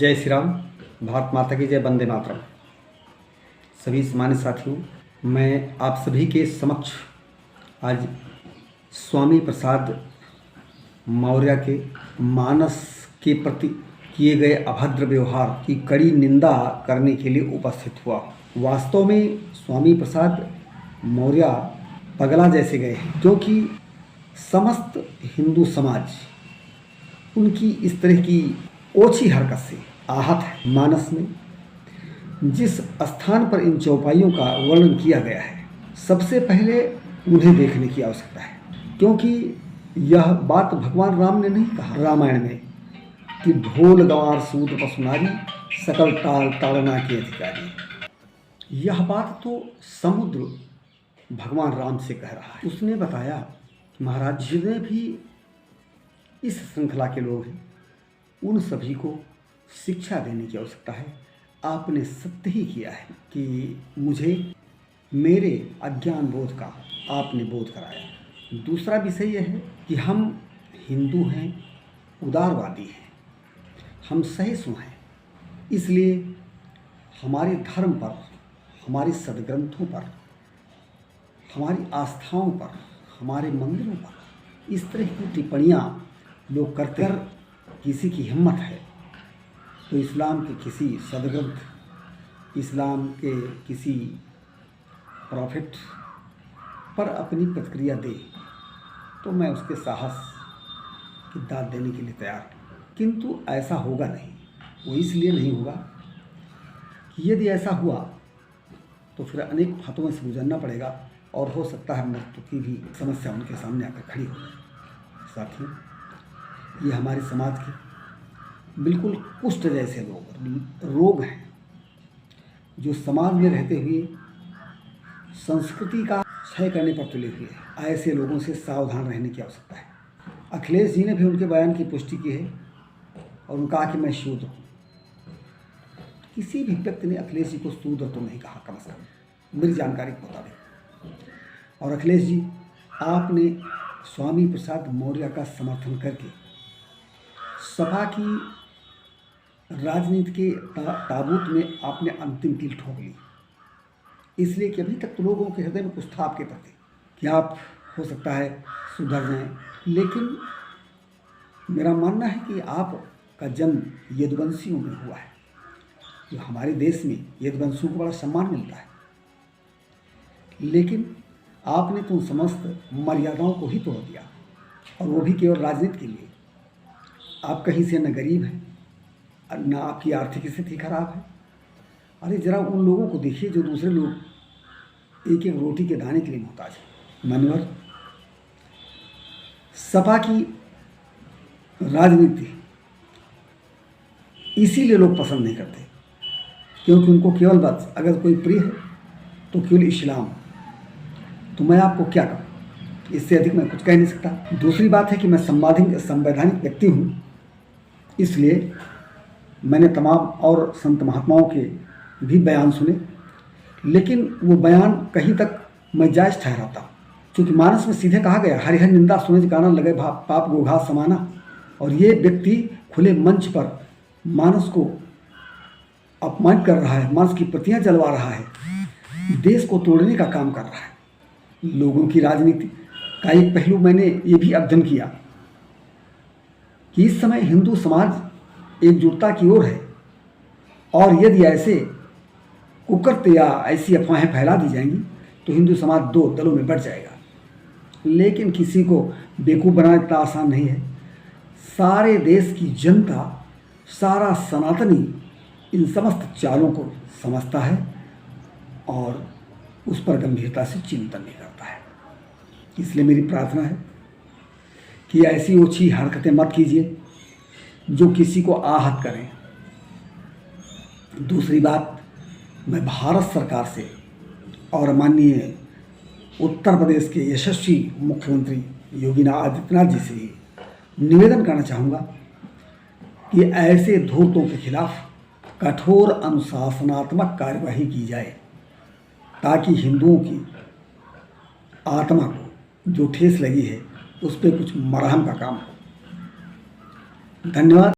जय श्री राम। भारत माता की जय। वंदे मातरम। सभी सामान्य साथियों, मैं आप सभी के समक्ष आज स्वामी प्रसाद मौर्य के मानस के प्रति किए गए अभद्र व्यवहार की कड़ी निंदा करने के लिए उपस्थित हुआ। वास्तव में स्वामी प्रसाद मौर्य पगला जैसे गए हैं, क्योंकि समस्त हिंदू समाज उनकी इस तरह की ओछी हरकत से आहत है। मानस में जिस स्थान पर इन चौपाइयों का वर्णन किया गया है, सबसे पहले उन्हें देखने की आवश्यकता है, क्योंकि यह बात भगवान राम ने नहीं कहा रामायण में कि ढोल गंवार सूद पसुनारी सकल ताल ताड़ना के अधिकारी। यह बात तो समुद्र भगवान राम से कह रहा है। उसने बताया कि महाराज जितने भी इस श्रृंखला के लोग हैं, उन सभी को शिक्षा देने की आवश्यकता है। आपने सत्य ही किया है कि मुझे मेरे अज्ञान बोध का आपने बोध कराया। दूसरा विषय यह है कि हम हिंदू हैं, उदारवादी हैं, हम सहिष्णु हैं, इसलिए हमारे धर्म पर, हमारे सद्ग्रंथों पर, हमारी आस्थाओं पर, हमारे मंदिरों पर इस तरह की टिप्पणियाँ लोग करते हैं। किसी की हिम्मत है तो इस्लाम के किसी सदग्रंथ, इस्लाम के किसी प्रॉफिट पर अपनी प्रतिक्रिया दे, तो मैं उसके साहस की दाद देने के लिए तैयार हूँ। किंतु ऐसा होगा नहीं। वो इसलिए नहीं होगा कि यदि ऐसा हुआ तो फिर अनेक फतों से गुजरना पड़ेगा और हो सकता है मृत्यु की भी समस्या उनके सामने आकर खड़ी हो। साथियों, ये हमारे समाज के बिल्कुल कुष्ठ जैसे रोग हैं, जो समाज में रहते हुए संस्कृति का क्षय करने पर तुले हुए हैं। ऐसे लोगों से सावधान रहने की आवश्यकता है। अखिलेश जी ने भी उनके बयान की पुष्टि की है और उन्होंने कहा कि मैं शूद्र हूँ। किसी भी व्यक्ति ने अखिलेश जी को शूद्र तो नहीं कहा, कम से कम मेरी जानकारी के मुताबिक। और अखिलेश जी, आपने स्वामी प्रसाद मौर्य का समर्थन करके सपा की राजनीति के ताबूत में आपने अंतिम कील ठोक ली, इसलिए कि अभी तक तो लोगों के हृदय में कुछ था आपके प्रति कि आप हो सकता है सुधर जाएं। लेकिन मेरा मानना है कि आपका जन्म यदुवंशियों में हुआ है, जो हमारे देश में यदुवंशियों को बड़ा सम्मान मिलता है, लेकिन आपने तो समस्त मर्यादाओं को ही तोड़ दिया, और वो भी केवल राजनीति के लिए। आप कहीं से न गरीब हैं, न आपकी आर्थिक स्थिति खराब है। अरे जरा उन लोगों को देखिए जो दूसरे लोग एक एक रोटी के दाने के लिए मोहताज हैं। मनोहर, सपा की राजनीति इसीलिए लोग पसंद नहीं करते, क्योंकि उनको केवल बस अगर कोई प्रिय है तो केवल इस्लाम। तो मैं आपको क्या कहूँ, इससे अधिक मैं कुछ कह नहीं सकता। दूसरी बात है कि मैं संवैधानिक व्यक्ति हूँ, इसलिए मैंने तमाम और संत महात्माओं के भी बयान सुने, लेकिन वो बयान कहीं तक मैं जायज़ ठहराता हूँ, क्योंकि मानस में सीधे कहा गया, हरिहर निंदा सुने गाना लगे पाप गोघात समाना। और ये व्यक्ति खुले मंच पर मानस को अपमानित कर रहा है, मानस की प्रतियाँ जलवा रहा है, देश को तोड़ने का काम कर रहा है। लोगों की राजनीति का एक पहलू मैंने ये भी अध्ययन किया कि इस समय हिंदू समाज एकजुटता की ओर है, और यदि ऐसे कुकर्त या ऐसी अफवाहें फैला दी जाएंगी तो हिंदू समाज दो दलों में बढ़ जाएगा। लेकिन किसी को बेवकूफ़ बनाना इतना आसान नहीं है। सारे देश की जनता, सारा सनातनी इन समस्त चालों को समझता है और उस पर गंभीरता से चिंतन नहीं करता है। इसलिए मेरी प्रार्थना है कि ऐसी ओछी हरकतें मत कीजिए जो किसी को आहत करें। दूसरी बात, मैं भारत सरकार से और माननीय उत्तर प्रदेश के यशस्वी मुख्यमंत्री योगी आदित्यनाथ जी से निवेदन करना चाहूँगा कि ऐसे धूर्तों के खिलाफ कठोर अनुशासनात्मक कार्यवाही की जाए, ताकि हिंदुओं की आत्मा को जो ठेस लगी है उस पर कुछ मरहम का काम हो। धन्यवाद।